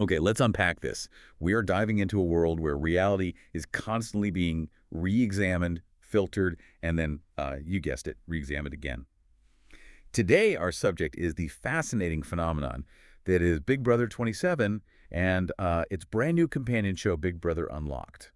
Okay, let's unpack this. We are diving into a world where reality is constantly being re-examined, filtered, and then, you guessed it, re-examined again. Today, our subject is the fascinating phenomenon that is Big Brother 27 and its brand new companion show, Big Brother Unlocked.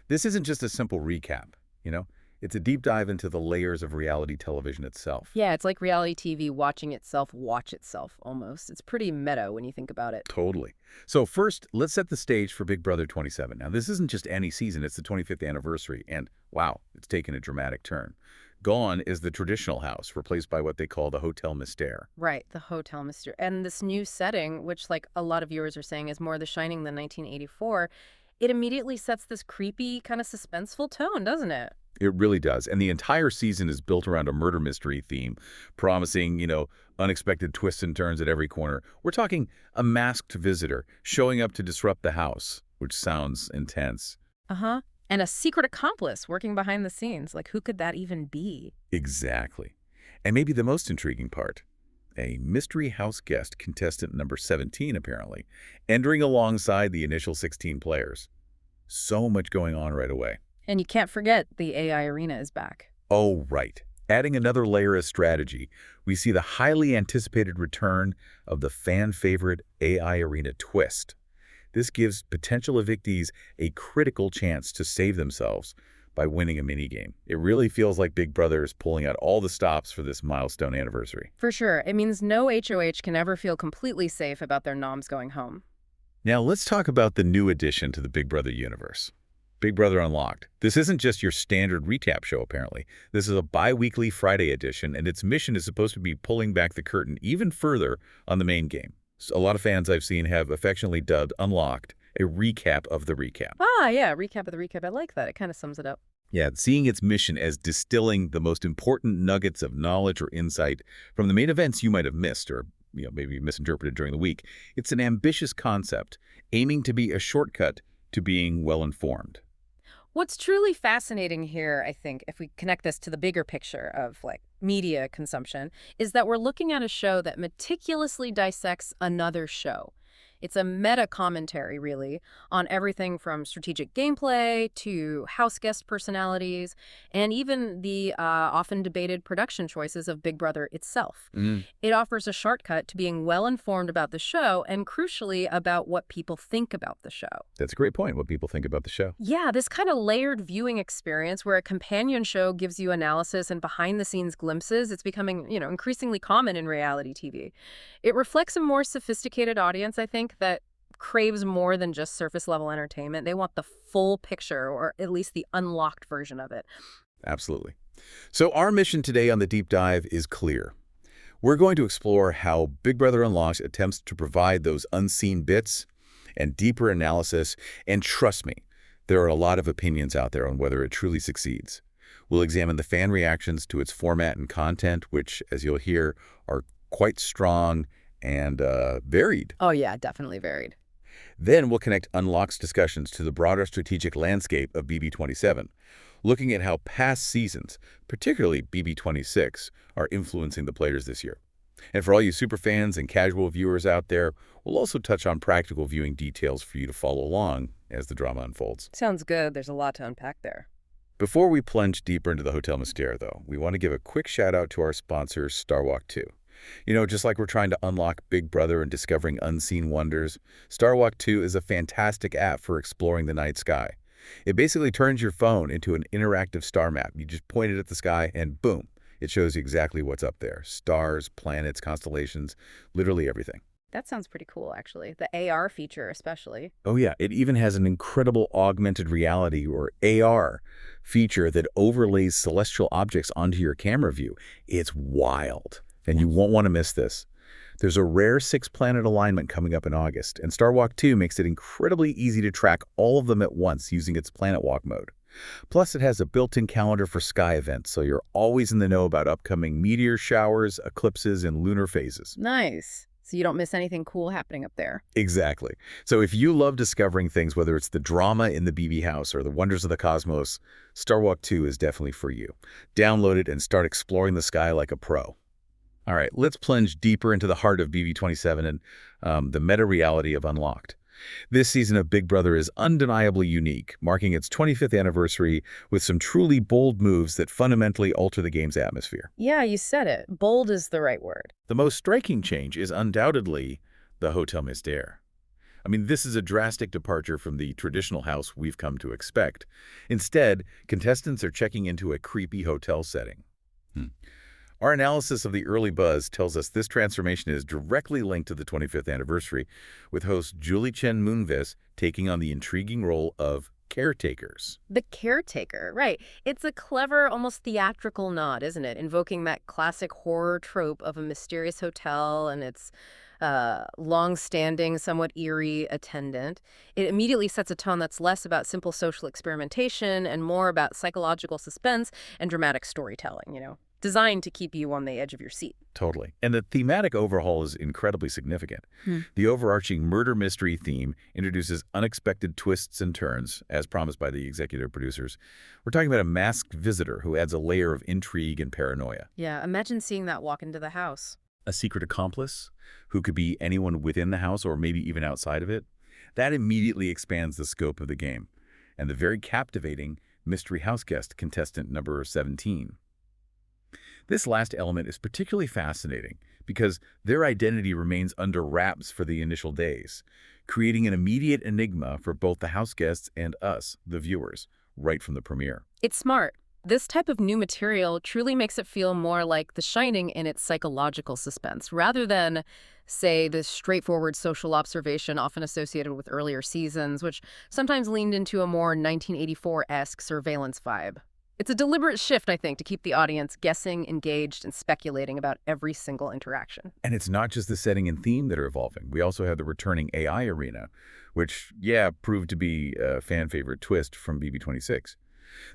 This isn't just a simple recap, you know? It's a deep dive into the layers of reality television itself. Yeah, it's like reality TV watching itself watch itself, almost. It's pretty meta when you think about it. Totally. So first, let's set the stage for Big Brother 27. Now, this isn't just any season, it's the 25th anniversary, and wow, it's taken a dramatic turn. Gone is the traditional house, replaced by what they call the Hotel Mystere. Right, the Hotel Mystere. And this new setting, which like a lot of viewers are saying is more The Shining than 1984, it immediately sets this creepy, kind of suspenseful tone, doesn't it? It really does. And the entire season is built around a murder mystery theme, promising, unexpected twists and turns at every corner. We're talking a masked visitor showing up to disrupt the house, which sounds intense. Uh-huh. And a secret accomplice working behind the scenes. Like, who could that even be? Exactly. And maybe the most intriguing part, a mystery house guest, contestant number 17 apparently, entering alongside the initial 16 players. So much going on right away. And you can't forget the AI arena is back. Oh, right. Adding another layer of strategy, we see the highly anticipated return of the fan-favorite AI arena twist. This gives potential evictees a critical chance to save themselves by winning a minigame. It really feels like Big Brother is pulling out all the stops for this milestone anniversary. For sure. It means no HOH can ever feel completely safe about their noms going home. Now, let's talk about the new addition to the Big Brother universe. Big Brother Unlocked. This isn't just your standard recap show, apparently. This is a bi-weekly Friday edition, and its mission is supposed to be pulling back the curtain even further on the main game. So a lot of fans I've seen have affectionately dubbed Unlocked a recap of the recap. Ah, yeah, recap of the recap. I like that. It kind of sums it up. Yeah, seeing its mission as distilling the most important nuggets of knowledge or insight from the main events you might have missed or maybe misinterpreted during the week. It's an ambitious concept, aiming to be a shortcut to being well-informed. What's truly fascinating here, I think, if we connect this to the bigger picture of like media consumption, is that we're looking at a show that meticulously dissects another show. It's a meta commentary, really, on everything from strategic gameplay to house guest personalities and even the often debated production choices of Big Brother itself. It offers a shortcut to being well informed about the show and, crucially, about what people think about the show. That's a great point, what people think about the show. Yeah, this kind of layered viewing experience where a companion show gives you analysis and behind-the-scenes glimpses, it's becoming, increasingly common in reality TV. It reflects a more sophisticated audience, I think, that craves more than just surface-level entertainment. They want the full picture, or at least the unlocked version of it. Absolutely. So our mission today on the Deep Dive is clear. We're going to explore how Big Brother Unlocked attempts to provide those unseen bits and deeper analysis, and trust me, there are a lot of opinions out there on whether it truly succeeds. We'll examine the fan reactions to its format and content, which, as you'll hear, are quite strong and varied. Oh yeah, definitely varied. Then we'll connect Unlocked's discussions to the broader strategic landscape of BB27, looking at how past seasons, particularly BB26, are influencing the players this year. And for all you superfans and casual viewers out there, we'll also touch on practical viewing details for you to follow along as the drama unfolds. Sounds good. There's a lot to unpack there. Before we plunge deeper into the Hotel Mystere, though, we want to give a quick shout-out to our sponsor, Starwalk 2. Just like we're trying to unlock Big Brother and discovering unseen wonders, Starwalk 2 is a fantastic app for exploring the night sky. It basically turns your phone into an interactive star map. You just point it at the sky and boom, it shows you exactly what's up there. Stars, planets, constellations, literally everything. That sounds pretty cool, actually. The AR feature especially. Oh yeah, it even has an incredible augmented reality, or AR, feature that overlays celestial objects onto your camera view. It's wild, and you won't want to miss this. There's a rare 6-planet alignment coming up in August, and Starwalk 2 makes it incredibly easy to track all of them at once using its Planet Walk mode. Plus, it has a built-in calendar for sky events, so you're always in the know about upcoming meteor showers, eclipses, and lunar phases. Nice. So you don't miss anything cool happening up there. Exactly. So if you love discovering things, whether it's the drama in the BB house or the wonders of the cosmos, Starwalk 2 is definitely for you. Download it and start exploring the sky like a pro. All right, let's plunge deeper into the heart of BB27 and the meta-reality of Unlocked. This season of Big Brother is undeniably unique, marking its 25th anniversary with some truly bold moves that fundamentally alter the game's atmosphere. Yeah, you said it. Bold is the right word. The most striking change is undoubtedly the Hotel Mystere. I mean, this is a drastic departure from the traditional house we've come to expect. Instead, contestants are checking into a creepy hotel setting. Our analysis of the early buzz tells us this transformation is directly linked to the 25th anniversary, with host Julie Chen Moonves taking on the intriguing role of caretakers. The caretaker, right. It's a clever, almost theatrical nod, isn't it? Invoking that classic horror trope of a mysterious hotel and its long-standing, somewhat eerie attendant. It immediately sets a tone that's less about simple social experimentation and more about psychological suspense and dramatic storytelling, designed to keep you on the edge of your seat. Totally. And the thematic overhaul is incredibly significant. The overarching murder mystery theme introduces unexpected twists and turns, as promised by the executive producers. We're talking about a masked visitor who adds a layer of intrigue and paranoia. Yeah, imagine seeing that walk into the house. A secret accomplice, who could be anyone within the house or maybe even outside of it. That immediately expands the scope of the game. And the very captivating mystery house guest contestant number 17. This last element is particularly fascinating because their identity remains under wraps for the initial days, creating an immediate enigma for both the house guests and us, the viewers, right from the premiere. It's smart. This type of new material truly makes it feel more like The Shining in its psychological suspense, rather than, say, the straightforward social observation often associated with earlier seasons, which sometimes leaned into a more 1984-esque surveillance vibe. It's a deliberate shift, I think, to keep the audience guessing, engaged, and speculating about every single interaction. And it's not just the setting and theme that are evolving. We also have the returning AI arena, which, proved to be a fan-favorite twist from BB26.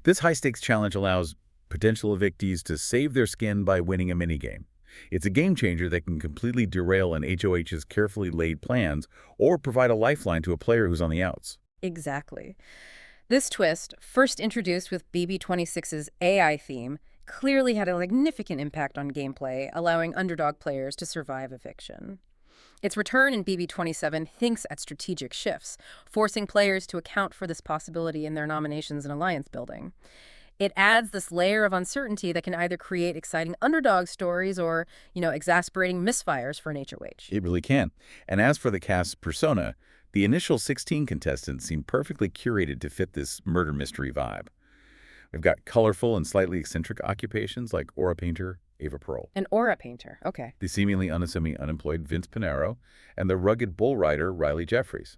This high-stakes challenge allows potential evictees to save their skin by winning a minigame. It's a game-changer that can completely derail an HOH's carefully laid plans or provide a lifeline to a player who's on the outs. Exactly. This twist, first introduced with BB26's AI theme, clearly had a significant impact on gameplay, allowing underdog players to survive eviction. Its return in BB27 hints at strategic shifts, forcing players to account for this possibility in their nominations and alliance building. It adds this layer of uncertainty that can either create exciting underdog stories or, exasperating misfires for an HOH. It really can. And as for the cast's persona, the initial 16 contestants seem perfectly curated to fit this murder mystery vibe. We've got colorful and slightly eccentric occupations like aura painter Ava Pearl, An aura painter, okay. the seemingly unassuming unemployed Vince Pinero, and the rugged bull rider Riley Jeffries.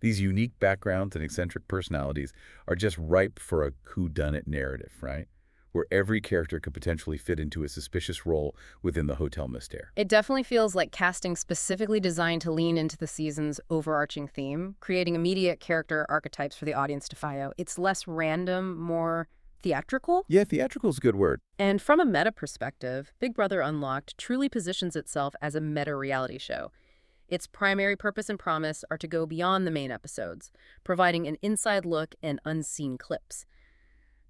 These unique backgrounds and eccentric personalities are just ripe for a whodunit narrative, right? Where every character could potentially fit into a suspicious role within the Hotel Mystere. It definitely feels like casting specifically designed to lean into the season's overarching theme, creating immediate character archetypes for the audience to follow. It's less random, more theatrical. Yeah, theatrical is a good word. And from a meta perspective, Big Brother Unlocked truly positions itself as a meta reality show. Its primary purpose and promise are to go beyond the main episodes, providing an inside look and unseen clips.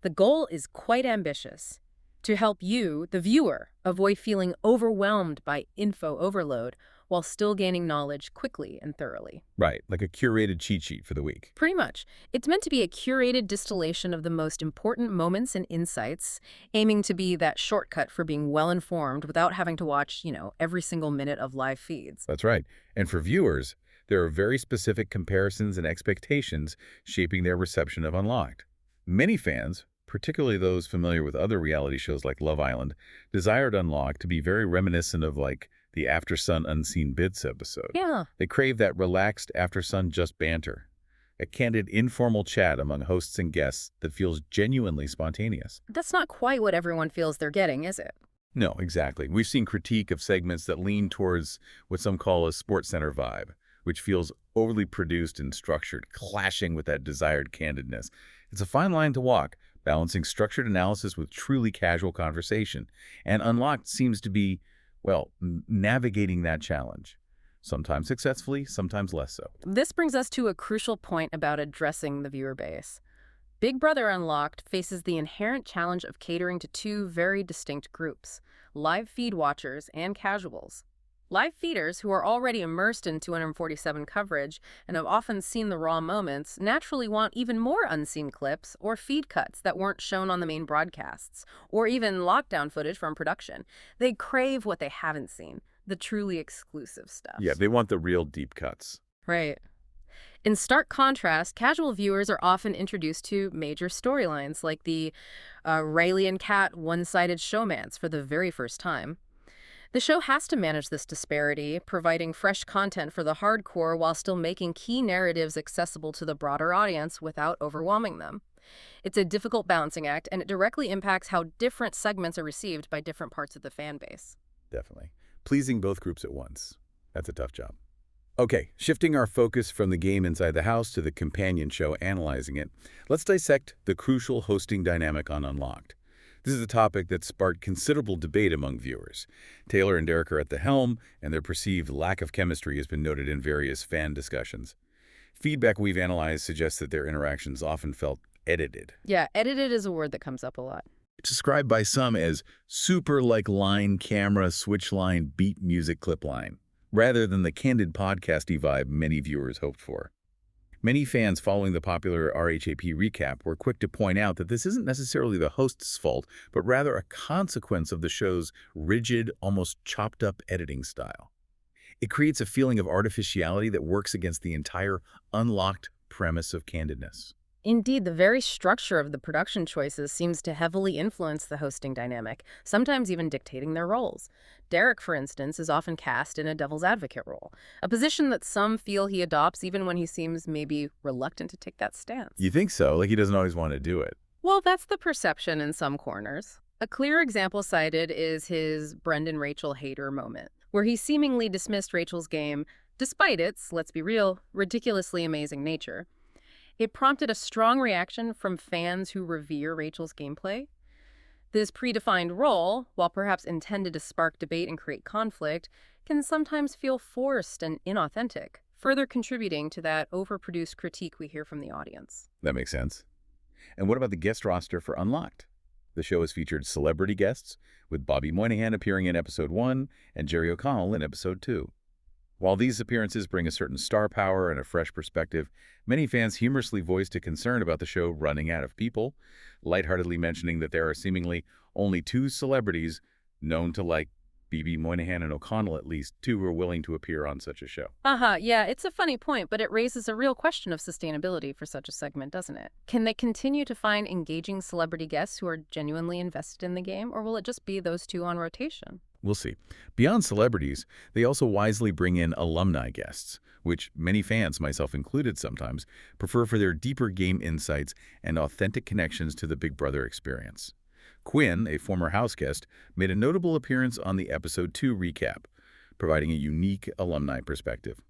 The goal is quite ambitious: to help you, the viewer, avoid feeling overwhelmed by info overload while still gaining knowledge quickly and thoroughly. Right, like a curated cheat sheet for the week. Pretty much. It's meant to be a curated distillation of the most important moments and insights, aiming to be that shortcut for being well-informed without having to watch, every single minute of live feeds. That's right. And for viewers, there are very specific comparisons and expectations shaping their reception of Unlocked. Many fans, particularly those familiar with other reality shows like Love Island, desired Unlocked to be very reminiscent of, the After Sun Unseen Bits episode. Yeah. They crave that relaxed After Sun just banter, a candid, informal chat among hosts and guests that feels genuinely spontaneous. That's not quite what everyone feels they're getting, is it? No, exactly. We've seen critique of segments that lean towards what some call a SportsCenter vibe, which feels overly produced and structured, clashing with that desired candidness. It's a fine line to walk, balancing structured analysis with truly casual conversation. And Unlocked seems to be, navigating that challenge. Sometimes successfully, sometimes less so. This brings us to a crucial point about addressing the viewer base. Big Brother Unlocked faces the inherent challenge of catering to two very distinct groups: live feed watchers and casuals. Live feeders who are already immersed in 247 coverage and have often seen the raw moments naturally want even more unseen clips or feed cuts that weren't shown on the main broadcasts, or even lockdown footage from production. They crave what they haven't seen, the truly exclusive Yeah, stuff. they want the real deep cuts. Right. In stark contrast, casual viewers are often introduced to major storylines like the Riley and Kat one-sided showmance for the very first time. The show has to manage this disparity, providing fresh content for the hardcore while still making key narratives accessible to the broader audience without overwhelming them. It's a difficult balancing act, and it directly impacts how different segments are received by different parts of the fan base. Definitely. Pleasing both groups at once. That's a tough job. Okay, shifting our focus from the game inside the house to the companion show analyzing it, let's dissect the crucial hosting dynamic on Unlocked. This is a topic that sparked considerable debate among viewers. Taylor and Derek are at the helm, and their perceived lack of chemistry has been noted in various fan discussions. Feedback we've analyzed suggests that their interactions often felt edited. Yeah, edited is a word that comes up a lot. It's described by some as super like line camera switch line beat music clip line, rather than the candid podcasty vibe many viewers hoped for. Many fans following the popular RHAP recap were quick to point out that this isn't necessarily the host's fault, but rather a consequence of the show's rigid, almost chopped-up editing style. It creates a feeling of artificiality that works against the entire unlocked premise of candidness. Indeed, the very structure of the production choices seems to heavily influence the hosting dynamic, sometimes even dictating their roles. Derek, for instance, is often cast in a devil's advocate role, a position that some feel he adopts even when he seems maybe reluctant to take that stance. You think so? Like he doesn't always want to do it. Well, that's the perception in some corners. A clear example cited is his Brendan-Rachel hater moment, where he seemingly dismissed Rachel's game, despite its, let's be real, ridiculously amazing nature. It prompted a strong reaction from fans who revere Rachel's gameplay. This predefined role, while perhaps intended to spark debate and create conflict, can sometimes feel forced and inauthentic, further contributing to that overproduced critique we hear from the audience. That makes sense. And what about the guest roster for Unlocked? The show has featured celebrity guests, with Bobby Moynihan appearing in Episode 1 and Jerry O'Connell in Episode 2. While these appearances bring a certain star power and a fresh perspective, many fans humorously voiced a concern about the show running out of people, lightheartedly mentioning that there are seemingly only two celebrities known to like BB Moynihan and O'Connell, at least two who are willing to appear on such a show. Yeah, it's a funny point, but it raises a real question of sustainability for such a segment, doesn't it? Can they continue to find engaging celebrity guests who are genuinely invested in the game, or will it just be those two on rotation? We'll see. Beyond celebrities, they also wisely bring in alumni guests, which many fans, myself included sometimes, prefer for their deeper game insights and authentic connections to the Big Brother experience. Quinn, a former house guest, made a notable appearance on the Episode 2 recap, providing a unique alumni perspective.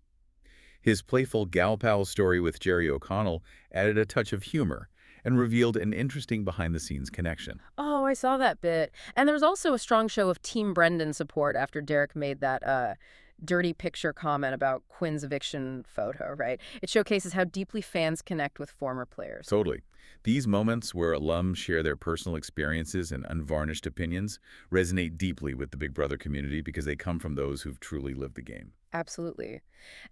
His playful gal pal story with Jerry O'Connell added a touch of humor and revealed an interesting behind-the-scenes connection. Oh, I saw that bit. And there was also a strong show of Team Brendan support after Derek made that dirty picture comment about Quinn's eviction photo, right? It showcases how deeply fans connect with former players. Totally. These moments where alums share their personal experiences and unvarnished opinions resonate deeply with the Big Brother community because they come from those who've truly lived the game. Absolutely.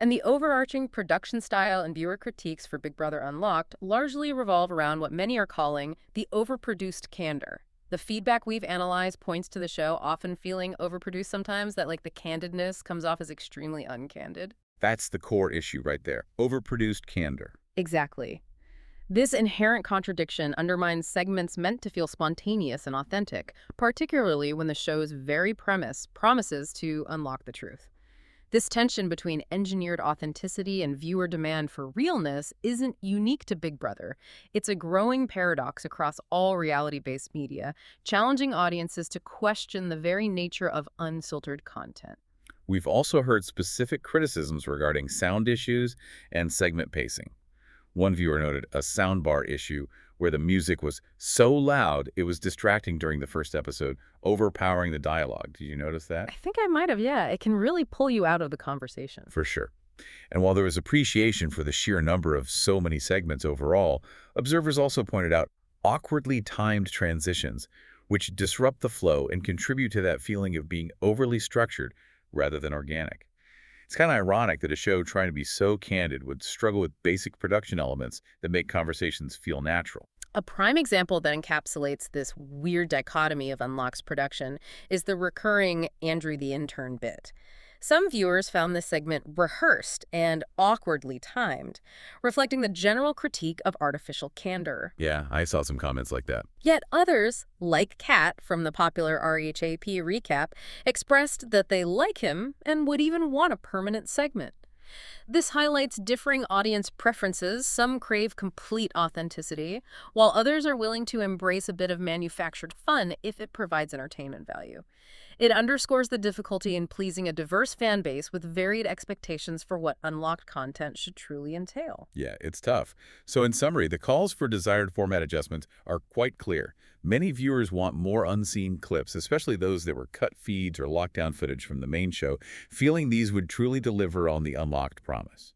And the overarching production style and viewer critiques for Big Brother Unlocked largely revolve around what many are calling the overproduced candor. The feedback we've analyzed points to the show often feeling overproduced sometimes, that like the candidness comes off as extremely uncandid. That's the core issue right there. Overproduced candor. Exactly. This inherent contradiction undermines segments meant to feel spontaneous and authentic, particularly when the show's very premise promises to unlock the truth. This tension between engineered authenticity and viewer demand for realness isn't unique to Big Brother. It's a growing paradox across all reality-based media, challenging audiences to question the very nature of unfiltered content. We've also heard specific criticisms regarding sound issues and segment pacing. One viewer noted a soundbar issue where the music was so loud it was distracting during the first episode, overpowering the dialogue. Did you notice that? I think I might have, yeah. It can really pull you out of the conversation. For sure. And while there was appreciation for the sheer number of so many segments overall, observers also pointed out awkwardly timed transitions, which disrupt the flow and contribute to that feeling of being overly structured, rather than organic. It's kind of ironic that a show trying to be so candid would struggle with basic production elements that make conversations feel natural. A prime example that encapsulates this weird dichotomy of Unlocked's production is the recurring Andrew the Intern bit. Some viewers found this segment rehearsed and awkwardly timed, reflecting the general critique of artificial candor. Yeah, I saw some comments like that. Yet others, like Kat from the popular RHAP recap, expressed that they like him and would even want a permanent segment. This highlights differing audience preferences. Some crave complete authenticity, while others are willing to embrace a bit of manufactured fun if it provides entertainment value. It underscores the difficulty in pleasing a diverse fan base with varied expectations for what unlocked content should truly entail. Yeah, it's tough. So in summary, the calls for desired format adjustments are quite clear. Many viewers want more unseen clips, especially those that were cut feeds or lockdown footage from the main show, feeling these would truly deliver on the unlocked promise.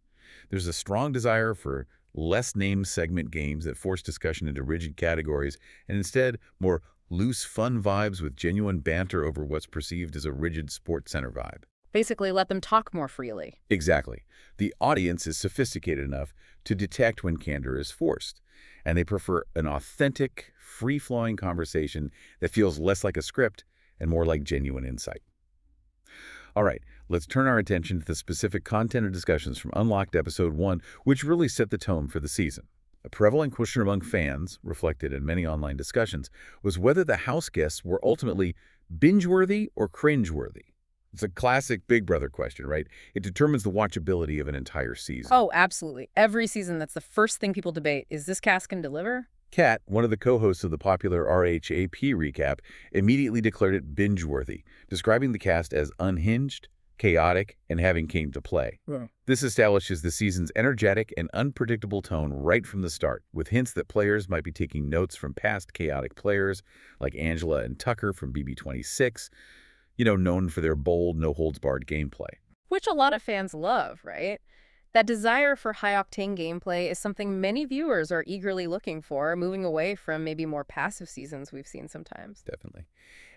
There's a strong desire for less named segment games that force discussion into rigid categories, and instead more loose, fun vibes with genuine banter over what's perceived as a rigid sports center vibe. Basically, let them talk more freely. Exactly. The audience is sophisticated enough to detect when candor is forced, and they prefer an authentic, free-flowing conversation that feels less like a script and more like genuine insight. All right, let's turn our attention to the specific content and discussions from Unlocked Episode 1, which really set the tone for the season. A prevalent question among fans, reflected in many online discussions, was whether the house guests were ultimately binge-worthy or cringe-worthy. It's a classic Big Brother question, right? It determines the watchability of an entire season. Oh, absolutely. Every season, that's the first thing people debate. Is this cast can deliver? Kat, one of the co-hosts of the popular RHAP recap, immediately declared it binge-worthy, describing the cast as unhinged, chaotic, and having came to play. Yeah. This establishes the season's energetic and unpredictable tone right from the start, with hints that players might be taking notes from past chaotic players like Angela and Tucker from BB26, known for their bold, no-holds-barred gameplay. Which a lot of fans love, right? That desire for high-octane gameplay is something many viewers are eagerly looking for, moving away from maybe more passive seasons we've seen sometimes. Definitely.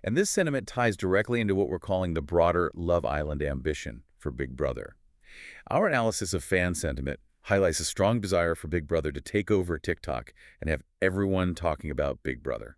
And this sentiment ties directly into what we're calling the broader Love Island ambition for Big Brother. Our analysis of fan sentiment highlights a strong desire for Big Brother to take over TikTok and have everyone talking about Big Brother.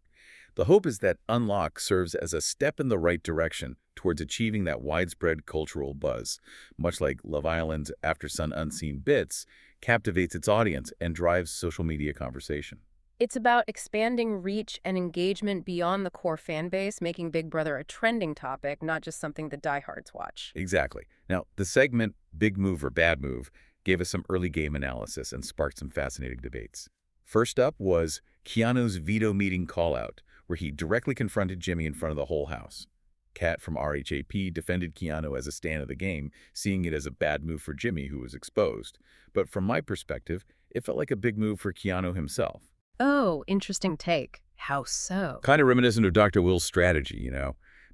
The hope is that Unlock serves as a step in the right direction towards achieving that widespread cultural buzz, much like Love Island's After Sun Unseen Bits captivates its audience and drives social media conversation. It's about expanding reach and engagement beyond the core fan base, making Big Brother a trending topic, not just something the diehards watch. Exactly. Now, the segment Big Move or Bad Move gave us some early game analysis and sparked some fascinating debates. First up was Keanu's veto meeting call-out, where he directly confronted Jimmy in front of the whole house. Kat from RHAP defended Keanu as a stan of the game, seeing it as a bad move for Jimmy, who was exposed. But from my perspective, it felt like a big move for Keanu himself. Oh, interesting take. How so? Kind of reminiscent of Dr. Will's strategy,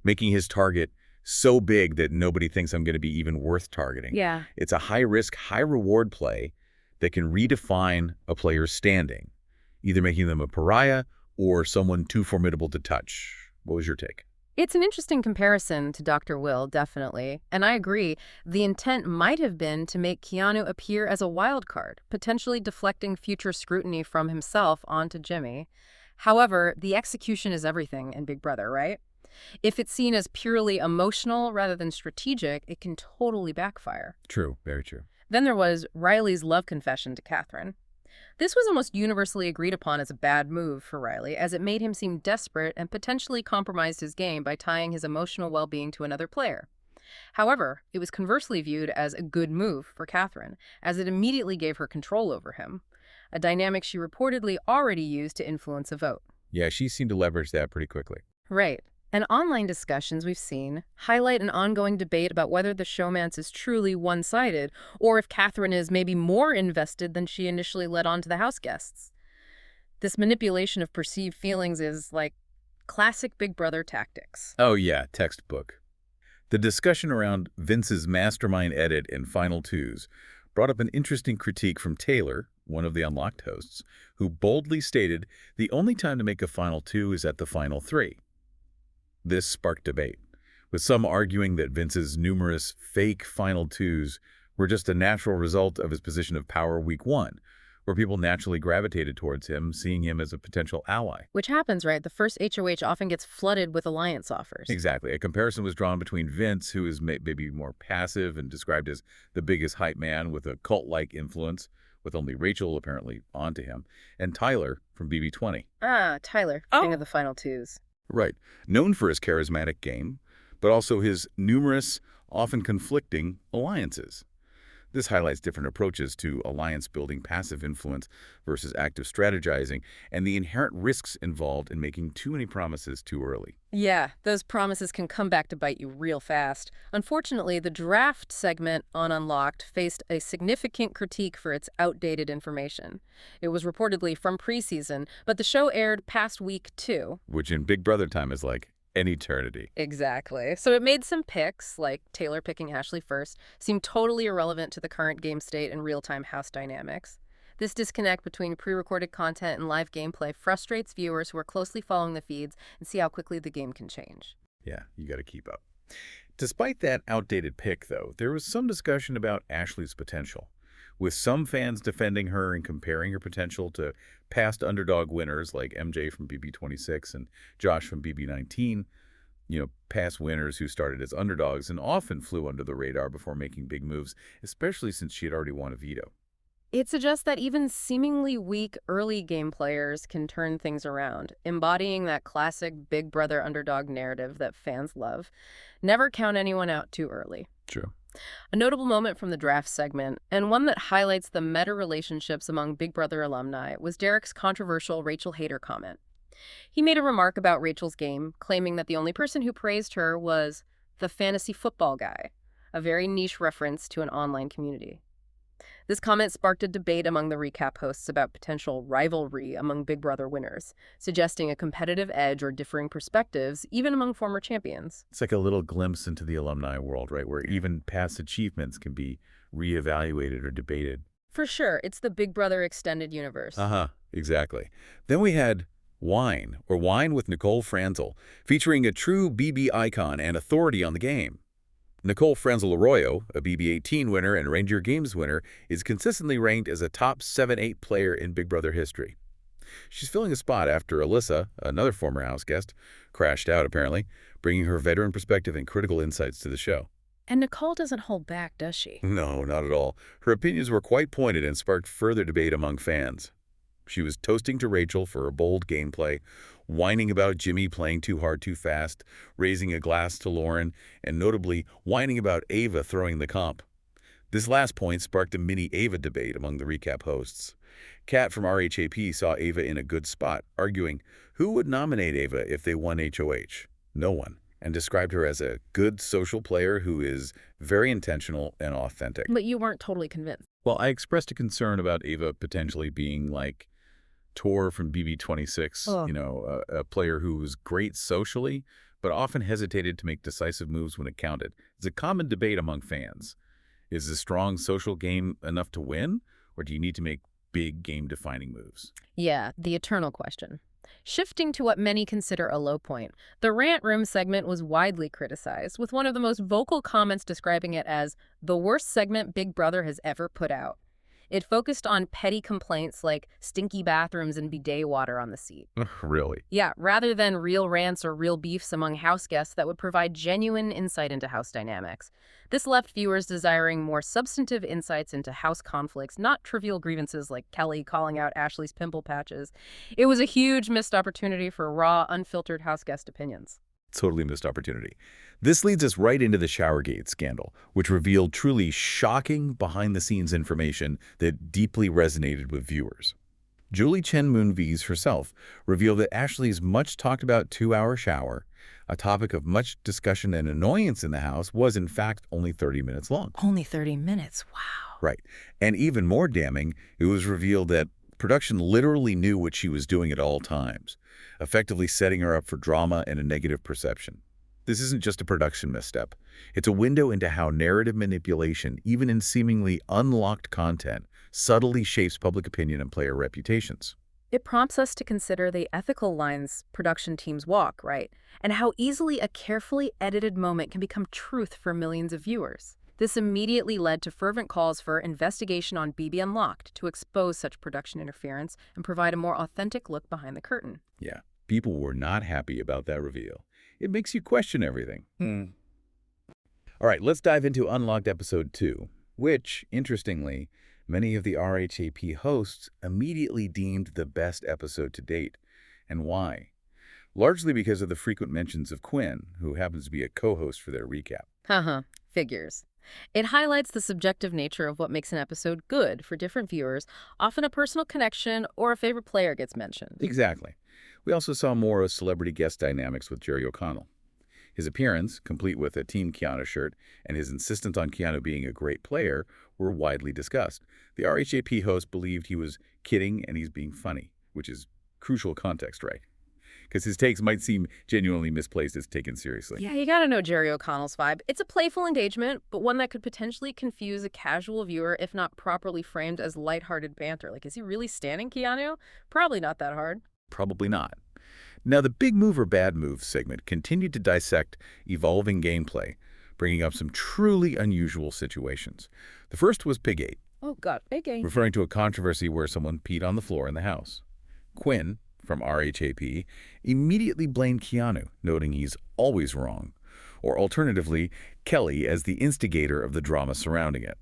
making his target so big that nobody thinks I'm going to be even worth targeting. Yeah. It's a high-risk, high-reward play that can redefine a player's standing, either making them a pariah or someone too formidable to touch. What was your take? It's an interesting comparison to Dr. Will, definitely. And I agree, the intent might have been to make Keanu appear as a wild card, potentially deflecting future scrutiny from himself onto Jimmy. However, the execution is everything in Big Brother, right? If it's seen as purely emotional rather than strategic, it can totally backfire. True, very true. Then there was Riley's love confession to Catherine. This was almost universally agreed upon as a bad move for Riley, as it made him seem desperate and potentially compromised his game by tying his emotional well-being to another player. However, it was conversely viewed as a good move for Catherine, as it immediately gave her control over him, a dynamic she reportedly already used to influence a vote. Yeah, she seemed to leverage that pretty quickly. Right. And online discussions we've seen highlight an ongoing debate about whether the showmance is truly one-sided, or if Catherine is maybe more invested than she initially led on to the house guests. This manipulation of perceived feelings is like classic Big Brother tactics. Oh yeah, textbook. The discussion around Vince's mastermind edit in Final Twos brought up an interesting critique from Taylor, one of the Unlocked hosts, who boldly stated the only time to make a Final Two is at the Final Three. This sparked debate, with some arguing that Vince's numerous fake final twos were just a natural result of his position of power week one, where people naturally gravitated towards him, seeing him as a potential ally. Which happens, right? The first HOH often gets flooded with alliance offers. Exactly. A comparison was drawn between Vince, who is maybe more passive and described as the biggest hype man with a cult-like influence, with only Rachel apparently onto him, and Tyler from BB20. Ah, Tyler, king of the final twos. Right. Known for his charismatic game, but also his numerous, often conflicting alliances. This highlights different approaches to alliance-building passive influence versus active strategizing, and the inherent risks involved in making too many promises too early. Yeah, those promises can come back to bite you real fast. Unfortunately, the draft segment on Unlocked faced a significant critique for its outdated information. It was reportedly from preseason, but the show aired past week 2. Which in Big Brother time is like an eternity. Exactly. So it made some picks, like Taylor picking Ashley first, seem totally irrelevant to the current game state and real-time house dynamics. This disconnect between pre-recorded content and live gameplay frustrates viewers who are closely following the feeds and see how quickly the game can change. Yeah, you got to keep up. Despite that outdated pick, though, there was some discussion about Ashley's potential, with some fans defending her and comparing her potential to past underdog winners like MJ from BB26 and Josh from BB19, past winners who started as underdogs and often flew under the radar before making big moves, especially since she had already won a veto. It suggests that even seemingly weak early game players can turn things around, embodying that classic Big Brother underdog narrative that fans love. Never count anyone out too early. True. A notable moment from the draft segment, and one that highlights the meta-relationships among Big Brother alumni, was Derek's controversial Rachel hater comment. He made a remark about Rachel's game, claiming that the only person who praised her was the fantasy football guy, a very niche reference to an online community. This comment sparked a debate among the recap hosts about potential rivalry among Big Brother winners, suggesting a competitive edge or differing perspectives, even among former champions. It's like a little glimpse into the alumni world, right, where even past achievements can be reevaluated or debated. For sure, it's the Big Brother extended universe. Exactly. Then we had Wine, or Wine with Nicole Franzel, featuring a true BB icon and authority on the game. Nicole Franzel Arroyo, a BB18 winner and Ranger Games winner, is consistently ranked as a top 7-8 player in Big Brother history. She's filling a spot after Alyssa, another former house guest, crashed out apparently, bringing her veteran perspective and critical insights to the show. And Nicole doesn't hold back, does she? No, not at all. Her opinions were quite pointed and sparked further debate among fans. She was toasting to Rachel for her bold gameplay, whining about Jimmy playing too hard too fast, raising a glass to Lauren, and notably whining about Ava throwing the comp. This last point sparked a mini Ava debate among the recap hosts. Kat from RHAP saw Ava in a good spot, arguing, who would nominate Ava if they won HOH? No one, and described her as a good social player who is very intentional and authentic. But you weren't totally convinced. Well, I expressed a concern about Ava potentially being like Tor from BB26, a player who was great socially, but often hesitated to make decisive moves when it counted. It's a common debate among fans. Is a strong social game enough to win, or do you need to make big game-defining moves? Yeah, the eternal question. Shifting to what many consider a low point, the Rant Room segment was widely criticized, with one of the most vocal comments describing it as the worst segment Big Brother has ever put out. It focused on petty complaints like stinky bathrooms and bidet water on the seat. Really? Yeah, rather than real rants or real beefs among house guests that would provide genuine insight into house dynamics. This left viewers desiring more substantive insights into house conflicts, not trivial grievances like Kelly calling out Ashley's pimple patches. It was a huge missed opportunity for raw, unfiltered house guest opinions. Totally missed opportunity. This leads us right into the Showergate scandal, which revealed truly shocking behind-the-scenes information that deeply resonated with viewers. Julie Chen Moonves herself revealed that Ashley's much-talked-about 2-hour shower, a topic of much discussion and annoyance in the house, was in fact only 30 minutes long. Only 30 minutes, wow. Right. And even more damning, it was revealed that production literally knew what she was doing at all times, effectively setting her up for drama and a negative perception. This isn't just a production misstep. It's a window into how narrative manipulation, even in seemingly unlocked content, subtly shapes public opinion and player reputations. It prompts us to consider the ethical lines production teams walk, right? And how easily a carefully edited moment can become truth for millions of viewers. This immediately led to fervent calls for investigation on BB Unlocked to expose such production interference and provide a more authentic look behind the curtain. Yeah, people were not happy about that reveal. It makes you question everything. All right, let's dive into Unlocked Episode 2, which, interestingly, many of the RHAP hosts immediately deemed the best episode to date. And why? Largely because of the frequent mentions of Quinn, who happens to be a co-host for their recap. Figures. It highlights the subjective nature of what makes an episode good for different viewers. Often a personal connection or a favorite player gets mentioned. Exactly. We also saw more of celebrity guest dynamics with Jerry O'Connell. His appearance, complete with a Team Keanu shirt, and his insistence on Keanu being a great player were widely discussed. The RHAP host believed he was kidding and he's being funny, which is crucial context, right? Because his takes might seem genuinely misplaced as taken seriously. Yeah, you gotta know Jerry O'Connell's vibe. It's a playful engagement, but one that could potentially confuse a casual viewer if not properly framed as lighthearted banter. Like, is he really standing Keanu? Probably not that hard. Probably not. Now, the Big Move or Bad Move segment continued to dissect evolving gameplay, bringing up some truly unusual situations. The first was Pigate. Oh, God, Pigate. Referring to a controversy where someone peed on the floor in the house. Quinn, from RHAP, immediately blamed Keanu, noting he's always wrong. Or alternatively, Kelly as the instigator of the drama surrounding it.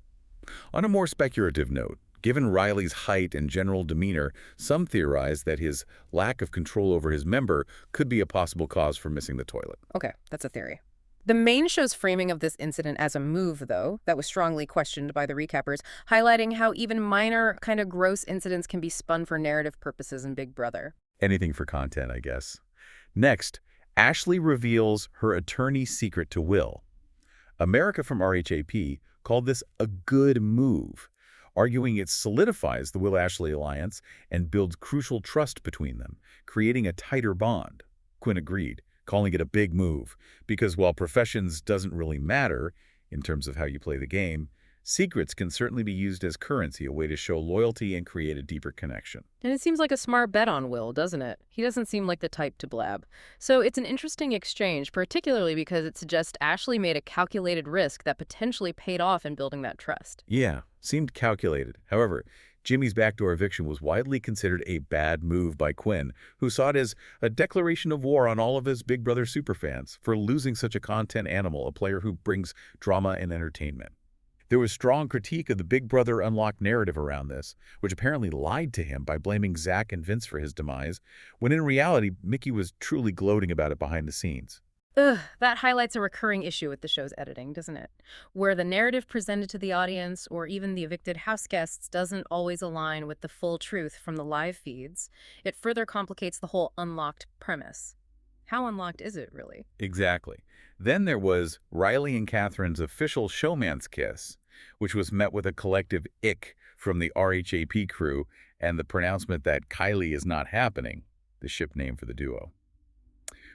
On a more speculative note, given Riley's height and general demeanor, some theorize that his lack of control over his member could be a possible cause for missing the toilet. Okay, that's a theory. The main show's framing of this incident as a move, though, that was strongly questioned by the recappers, highlighting how even minor, kind of gross incidents can be spun for narrative purposes in Big Brother. Anything for content, I guess. Next, Ashley reveals her attorney's secret to Will. America from RHAP called this a good move, arguing it solidifies the Will-Ashley alliance and builds crucial trust between them, creating a tighter bond. Quinn agreed, calling it a big move, because while professions doesn't really matter in terms of how you play the game, secrets can certainly be used as currency, a way to show loyalty and create a deeper connection. And it seems like a smart bet on Will, doesn't it? He doesn't seem like the type to blab. So it's an interesting exchange, particularly because it suggests Ashley made a calculated risk that potentially paid off in building that trust. Yeah, seemed calculated. However, Jimmy's backdoor eviction was widely considered a bad move by Quinn, who saw it as a declaration of war on all of his Big Brother superfans for losing such a content animal, a player who brings drama and entertainment. There was strong critique of the Big Brother Unlocked narrative around this, which apparently lied to him by blaming Zach and Vince for his demise, when in reality, Mickey was truly gloating about it behind the scenes. That highlights a recurring issue with the show's editing, doesn't it? Where the narrative presented to the audience or even the evicted house guests doesn't always align with the full truth from the live feeds. It further complicates the whole unlocked premise. How unlocked is it, really? Exactly. Then there was Riley and Catherine's official showman's kiss, which was met with a collective ick from the RHAP crew and the pronouncement that Kylie is not happening, the ship name for the duo.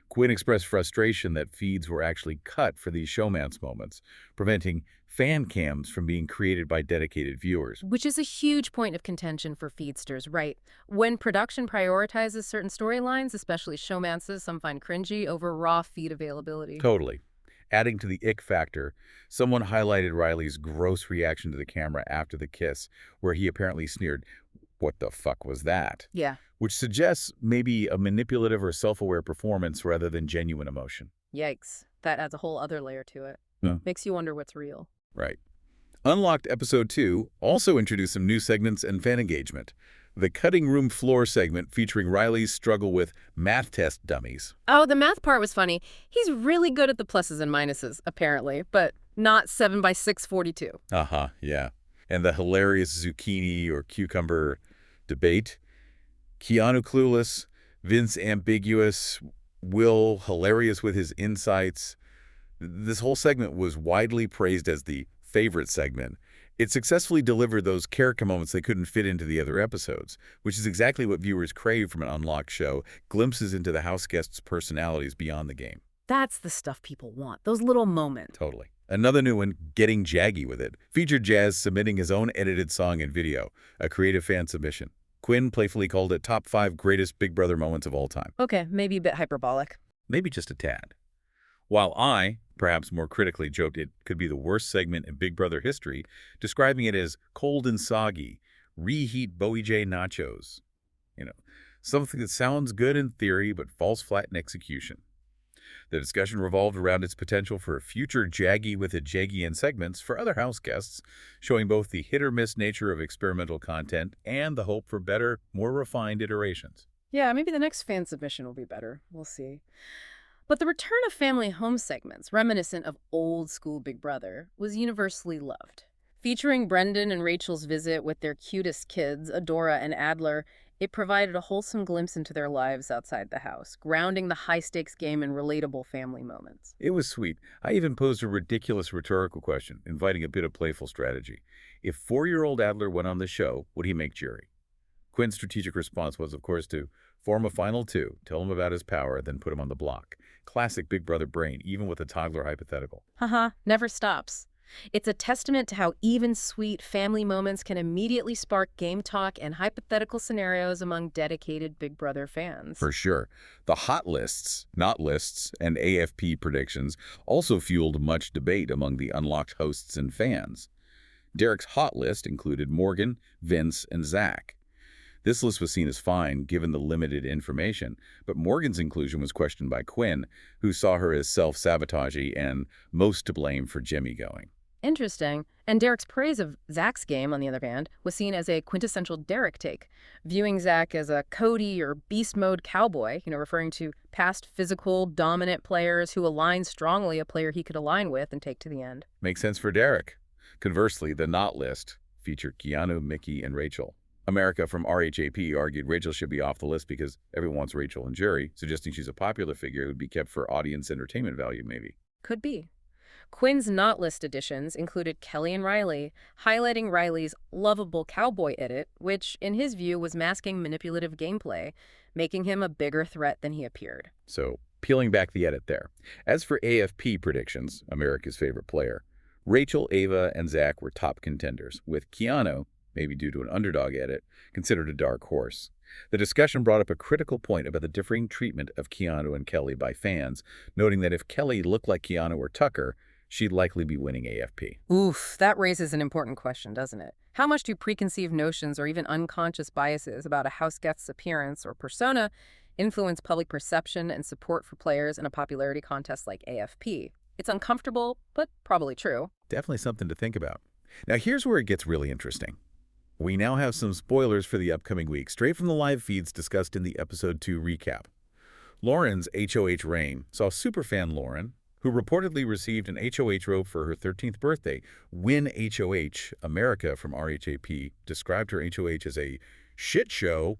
Quinn expressed frustration that feeds were actually cut for these showmance moments, preventing fan cams from being created by dedicated viewers. Which is a huge point of contention for feedsters, right? When production prioritizes certain storylines, especially showmances, some find cringy over raw feed availability. Totally. Adding to the ick factor, someone highlighted Riley's gross reaction to the camera after the kiss, where he apparently sneered, "What the fuck was that?" Yeah. Which suggests maybe a manipulative or self-aware performance rather than genuine emotion. Yikes. That adds a whole other layer to it. Yeah. Makes you wonder what's real. Right. Unlocked Episode 2 also introduced some new segments and fan engagement. The cutting room floor segment featuring Riley's struggle with math test dummies. Oh, the math part was funny. He's really good at the pluses and minuses, apparently, but not 7 by 642. Yeah. And the hilarious zucchini or cucumber debate. Keanu clueless, Vince ambiguous, Will hilarious with his insights. This whole segment was widely praised as the favorite segment. It successfully delivered those character moments they couldn't fit into the other episodes, which is exactly what viewers crave from an Unlocked show, glimpses into the house guests' personalities beyond the game. That's the stuff people want, those little moments. Totally. Another new one, Getting Jaggy with It, featured Jazz submitting his own edited song and video, a creative fan submission. Quinn playfully called it top 5 greatest Big Brother moments of all time. Okay, maybe a bit hyperbolic. Maybe just a tad. While I, perhaps more critically, joked it could be the worst segment in Big Brother history, describing it as cold and soggy, reheat Bowie J nachos. You know, something that sounds good in theory but falls flat in execution. The discussion revolved around its potential for future Jaggy with a Jaggy segments for other house guests, showing both the hit-or-miss nature of experimental content and the hope for better, more refined iterations. Yeah, maybe the next fan submission will be better. We'll see. But the return of family home segments, reminiscent of old-school Big Brother, was universally loved. Featuring Brendan and Rachel's visit with their cutest kids, Adora and Adler, it provided a wholesome glimpse into their lives outside the house, grounding the high-stakes game in relatable family moments. It was sweet. I even posed a ridiculous rhetorical question, inviting a bit of playful strategy. If 4-year-old Adler went on the show, would he make jury? Quinn's strategic response was, of course, to form a final 2, tell him about his power, then put him on the block. Classic Big Brother brain, even with a toddler hypothetical. Haha, never stops. It's a testament to how even sweet family moments can immediately spark game talk and hypothetical scenarios among dedicated Big Brother fans. For sure. The hot lists, not lists, and AFP predictions also fueled much debate among the unlocked hosts and fans. Derek's hot list included Morgan, Vince, and Zach. This list was seen as fine, given the limited information, but Morgan's inclusion was questioned by Quinn, who saw her as self-sabotagey and most to blame for Jimmy going. Interesting. And Derek's praise of Zach's game, on the other hand, was seen as a quintessential Derek take, viewing Zach as a Cody or beast mode cowboy, referring to past physical, dominant players who align strongly a player he could align with and take to the end. Makes sense for Derek. Conversely, the not list featured Keanu, Mickey, and Rachel. America from RHAP argued Rachel should be off the list because everyone wants Rachel in jury, suggesting she's a popular figure who would be kept for audience entertainment value, maybe. Could be. Quinn's not list additions included Kelly and Riley, highlighting Riley's lovable cowboy edit, which, in his view, was masking manipulative gameplay, making him a bigger threat than he appeared. So, peeling back the edit there. As for AFP predictions, America's favorite player, Rachel, Ava, and Zach were top contenders, with Keanu, maybe due to an underdog edit, considered a dark horse. The discussion brought up a critical point about the differing treatment of Keanu and Kelly by fans, noting that if Kelly looked like Keanu or Tucker, she'd likely be winning AFP. Oof, that raises an important question, doesn't it? How much do preconceived notions or even unconscious biases about a house guest's appearance or persona influence public perception and support for players in a popularity contest like AFP? It's uncomfortable, but probably true. Definitely something to think about. Now here's where it gets really interesting. We now have some spoilers for the upcoming week, straight from the live feeds discussed in the Episode 2 recap. Lauren's HOH reign saw superfan Lauren, who reportedly received an HOH robe for her 13th birthday, win HOH. America from RHAP described her HOH as a shit show,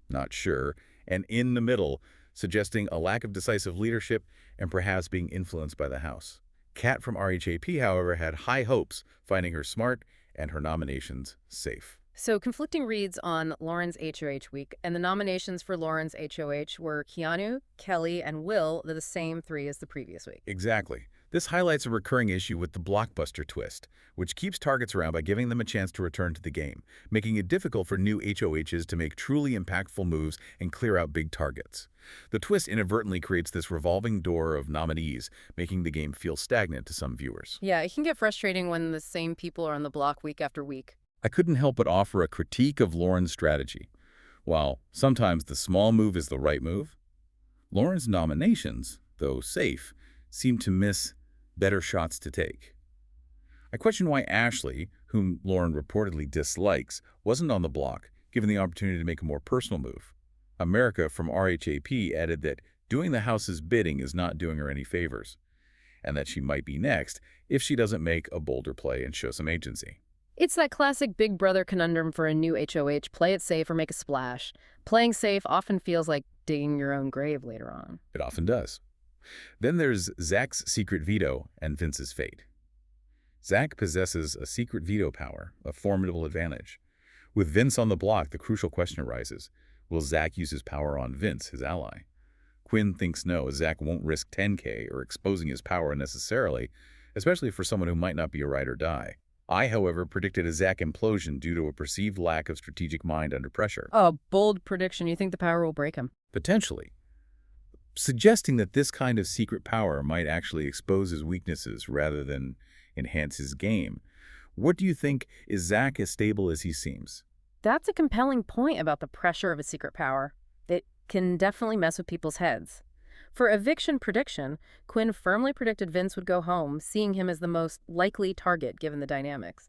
not sure, and in the middle, suggesting a lack of decisive leadership and perhaps being influenced by the house. Kat from RHAP, however, had high hopes, finding her smart and her nominations safe. So conflicting reads on Lauren's HOH week, and the nominations for Lauren's HOH were Keanu, Kelly, and Will, the same 3 as the previous week. Exactly. This highlights a recurring issue with the blockbuster twist, which keeps targets around by giving them a chance to return to the game, making it difficult for new HOHs to make truly impactful moves and clear out big targets. The twist inadvertently creates this revolving door of nominees, making the game feel stagnant to some viewers. Yeah, it can get frustrating when the same people are on the block week after week. I couldn't help but offer a critique of Lauren's strategy. While sometimes the small move is the right move, Lauren's nominations, though safe, seem to miss better shots to take. I question why Ashley, whom Lauren reportedly dislikes, wasn't on the block, given the opportunity to make a more personal move. America from RHAP added that doing the house's bidding is not doing her any favors, and that she might be next if she doesn't make a bolder play and show some agency. It's that classic Big Brother conundrum for a new HOH, play it safe or make a splash. Playing safe often feels like digging your own grave later on. It often does. Then there's Zach's secret veto and Vince's fate. Zach possesses a secret veto power, a formidable advantage. With Vince on the block, the crucial question arises, will Zach use his power on Vince, his ally? Quinn thinks no, as Zach won't risk 10K or exposing his power unnecessarily, especially for someone who might not be a ride or die. I, however, predicted a Zach implosion due to a perceived lack of strategic mind under pressure. Oh, bold prediction. You think the power will break him? Potentially, suggesting that this kind of secret power might actually expose his weaknesses rather than enhance his game. What do you think? Is Zach as stable as he seems? That's a compelling point about the pressure of a secret power. It can definitely mess with people's heads. For eviction prediction, Quinn firmly predicted Vince would go home, seeing him as the most likely target given the dynamics.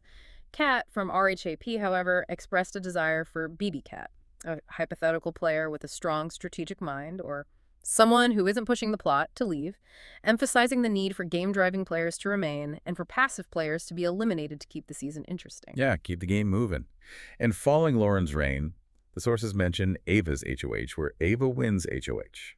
Kat from RHAP, however, expressed a desire for BB Cat, a hypothetical player with a strong strategic mind, or someone who isn't pushing the plot, to leave, emphasizing the need for game-driving players to remain and for passive players to be eliminated to keep the season interesting. Yeah, keep the game moving. And following Lauren's reign, the sources mention Ava's HOH, where Ava wins HOH.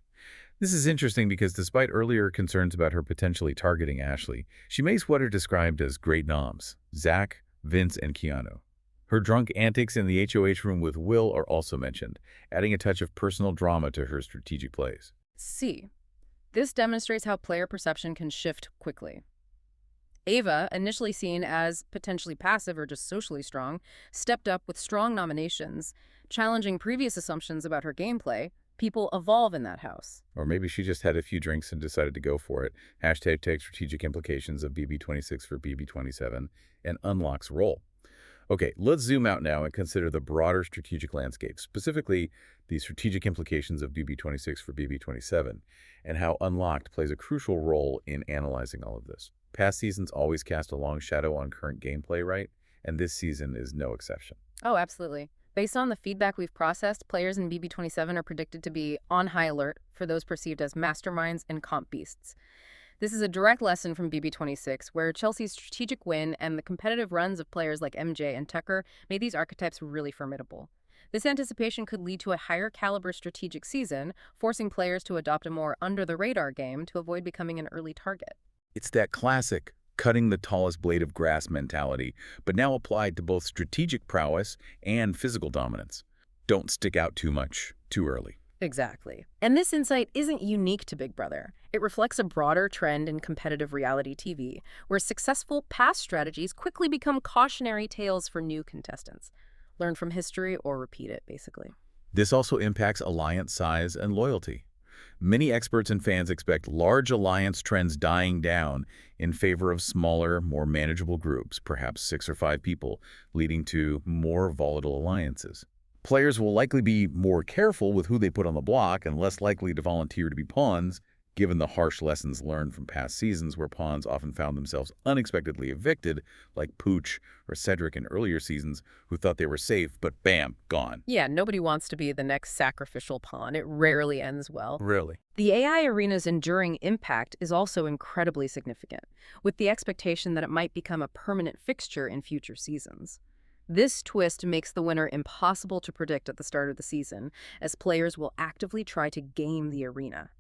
This is interesting because despite earlier concerns about her potentially targeting Ashley, she makes what are described as great noms, Zach, Vince, and Keanu. Her drunk antics in the HOH room with Will are also mentioned, adding a touch of personal drama to her strategic plays. C. This demonstrates how player perception can shift quickly. Ava, initially seen as potentially passive or just socially strong, stepped up with strong nominations, challenging previous assumptions about her gameplay. People evolve in that house. Or maybe she just had a few drinks and decided to go for it. Hashtag take strategic implications of BB26 for BB27 and unlocks role. Okay, let's zoom out now and consider the broader strategic landscape, specifically the strategic implications of BB26 for BB27, and how Unlocked plays a crucial role in analyzing all of this. Past seasons always cast a long shadow on current gameplay, right? And this season is no exception. Oh, absolutely. Based on the feedback we've processed, players in BB27 are predicted to be on high alert for those perceived as masterminds and comp beasts. This is a direct lesson from BB26, where Chelsea's strategic win and the competitive runs of players like MJ and Tucker made these archetypes really formidable. This anticipation could lead to a higher caliber strategic season, forcing players to adopt a more under-the-radar game to avoid becoming an early target. It's that classic cutting the tallest blade of grass mentality, but now applied to both strategic prowess and physical dominance. Don't stick out too much, too early. Exactly. And this insight isn't unique to Big Brother. It reflects a broader trend in competitive reality TV, where successful past strategies quickly become cautionary tales for new contestants. Learn from history or repeat it, basically. This also impacts alliance size and loyalty. Many experts and fans expect large alliance trends dying down in favor of smaller, more manageable groups, perhaps 6 or 5 people, leading to more volatile alliances. Players will likely be more careful with who they put on the block and less likely to volunteer to be pawns, given the harsh lessons learned from past seasons where pawns often found themselves unexpectedly evicted, like Pooch or Cedric in earlier seasons, who thought they were safe, but bam, gone. Yeah, nobody wants to be the next sacrificial pawn. It rarely ends well. Really? The AI arena's enduring impact is also incredibly significant, with the expectation that it might become a permanent fixture in future seasons. This twist makes the winner impossible to predict at the start of the season, as players will actively try to game the arena.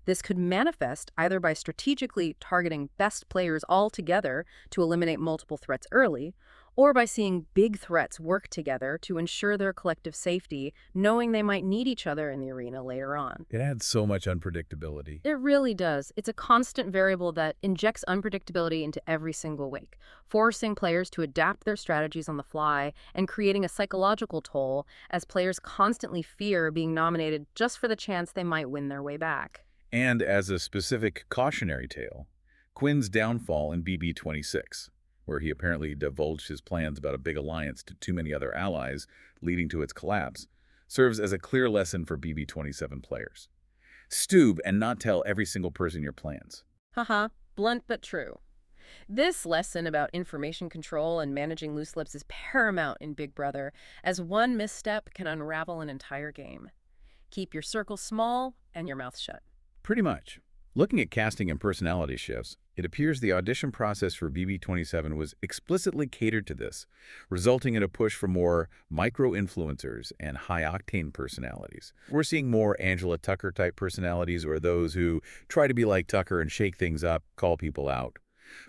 This could manifest either by strategically targeting best players altogether to eliminate multiple threats early, or by seeing big threats work together to ensure their collective safety, knowing they might need each other in the arena later on. It adds so much unpredictability. It really does. It's a constant variable that injects unpredictability into every single week, forcing players to adapt their strategies on the fly and creating a psychological toll as players constantly fear being nominated just for the chance they might win their way back. And as a specific cautionary tale, Quinn's downfall in BB26, where he apparently divulged his plans about a big alliance to too many other allies, leading to its collapse, serves as a clear lesson for BB27 players. Stoob and not tell every single person your plans. Haha, blunt but true. This lesson about information control and managing loose lips is paramount in Big Brother, as one misstep can unravel an entire game. Keep your circle small and your mouth shut. Pretty much. Looking at casting and personality shifts, it appears the audition process for BB27 was explicitly catered to this, resulting in a push for more micro-influencers and high-octane personalities. We're seeing more Angela Tucker-type personalities, or those who try to be like Tucker and shake things up, call people out.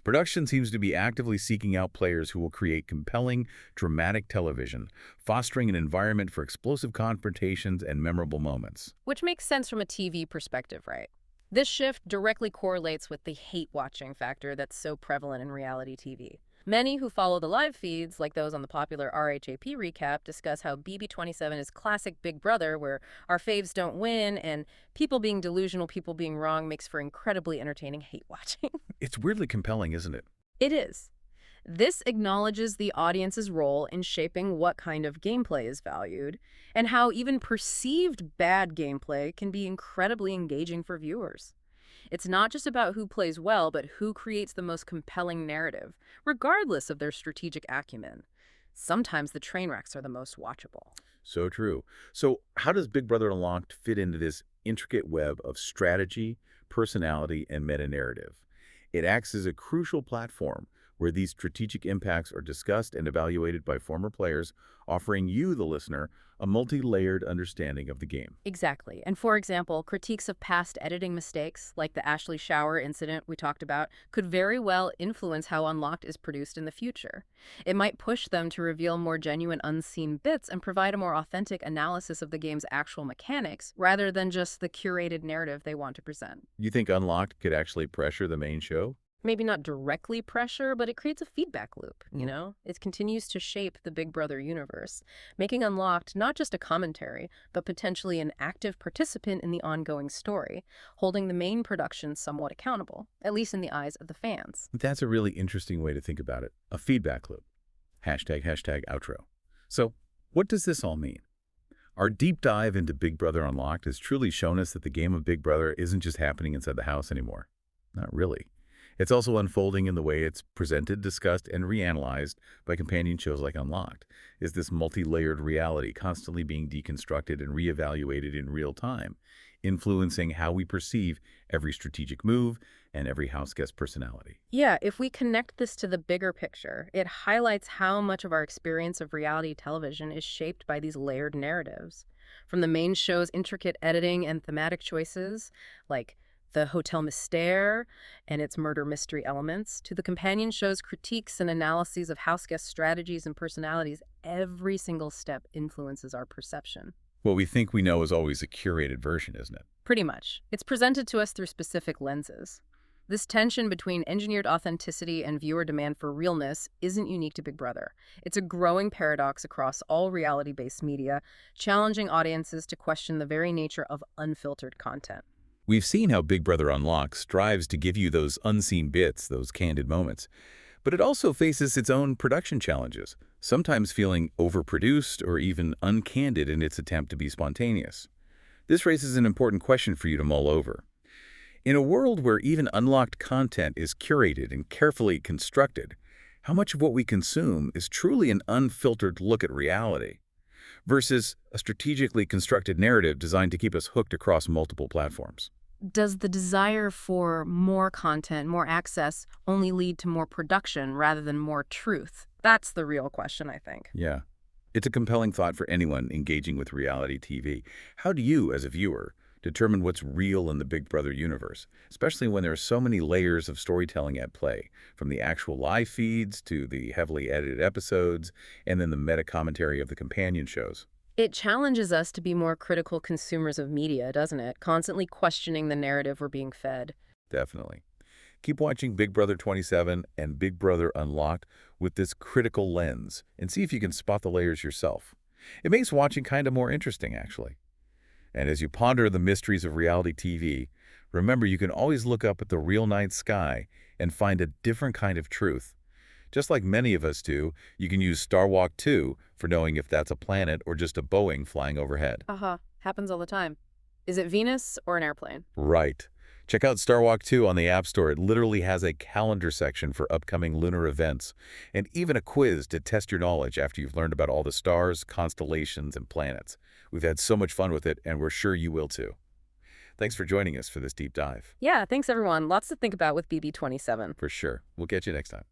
Production seems to be actively seeking out players who will create compelling, dramatic television, fostering an environment for explosive confrontations and memorable moments. Which makes sense from a TV perspective, right? This shift directly correlates with the hate-watching factor that's so prevalent in reality TV. Many who follow the live feeds, like those on the popular RHAP recap, discuss how BB27 is classic Big Brother, where our faves don't win, and people being delusional, people being wrong makes for incredibly entertaining hate watching. It's weirdly compelling, isn't it? It is. This acknowledges the audience's role in shaping what kind of gameplay is valued, and how even perceived bad gameplay can be incredibly engaging for viewers. It's not just about who plays well, but who creates the most compelling narrative, regardless of their strategic acumen. Sometimes the train wrecks are the most watchable. So true. So how does Big Brother Unlocked fit into this intricate web of strategy, personality, and meta-narrative? It acts as a crucial platform where these strategic impacts are discussed and evaluated by former players, offering you, the listener, a multi-layered understanding of the game. Exactly. And for example, critiques of past editing mistakes, like the Ashley Shower incident we talked about, could very well influence how Unlocked is produced in the future. It might push them to reveal more genuine unseen bits and provide a more authentic analysis of the game's actual mechanics, rather than just the curated narrative they want to present. You think Unlocked could actually pressure the main show? Maybe not directly pressure, but it creates a feedback loop, you know? It continues to shape the Big Brother universe, making Unlocked not just a commentary, but potentially an active participant in the ongoing story, holding the main production somewhat accountable, at least in the eyes of the fans. That's a really interesting way to think about it. A feedback loop. Hashtag outro. So, what does this all mean? Our deep dive into Big Brother Unlocked has truly shown us that the game of Big Brother isn't just happening inside the house anymore. Not really. It's also unfolding in the way it's presented, discussed, and reanalyzed by companion shows like Unlocked. Is this multi-layered reality constantly being deconstructed and reevaluated in real time, influencing how we perceive every strategic move and every house guest personality? Yeah, if we connect this to the bigger picture, it highlights how much of our experience of reality television is shaped by these layered narratives. From the main show's intricate editing and thematic choices, like the Hotel Mystere and its murder mystery elements, to the companion show's critiques and analyses of house guest strategies and personalities, every single step influences our perception. What we think we know is always a curated version, isn't it? Pretty much. It's presented to us through specific lenses. This tension between engineered authenticity and viewer demand for realness isn't unique to Big Brother. It's a growing paradox across all reality-based media, challenging audiences to question the very nature of unfiltered content. We've seen how Big Brother Unlocked strives to give you those unseen bits, those candid moments. But it also faces its own production challenges, sometimes feeling overproduced or even uncandid in its attempt to be spontaneous. This raises an important question for you to mull over. In a world where even unlocked content is curated and carefully constructed, how much of what we consume is truly an unfiltered look at reality versus a strategically constructed narrative designed to keep us hooked across multiple platforms? Does the desire for more content, more access, only lead to more production rather than more truth? That's the real question, I think. Yeah. It's a compelling thought for anyone engaging with reality TV. How do you, as a viewer, determine what's real in the Big Brother universe, especially when there are so many layers of storytelling at play, from the actual live feeds to the heavily edited episodes, and then the meta-commentary of the companion shows? It challenges us to be more critical consumers of media, doesn't it? Constantly questioning the narrative we're being fed. Definitely. Keep watching Big Brother 27 and Big Brother Unlocked with this critical lens and see if you can spot the layers yourself. It makes watching kind of more interesting, actually. And as you ponder the mysteries of reality TV, remember you can always look up at the real night sky and find a different kind of truth. Just like many of us do, you can use Star Walk 2 for knowing if that's a planet or just a Boeing flying overhead. Happens all the time. Is it Venus or an airplane? Right. Check out Star Walk 2 on the App Store. It literally has a calendar section for upcoming lunar events and even a quiz to test your knowledge after you've learned about all the stars, constellations, and planets. We've had so much fun with it, and we're sure you will too. Thanks for joining us for this deep dive. Yeah, thanks everyone. Lots to think about with BB27. For sure. We'll catch you next time.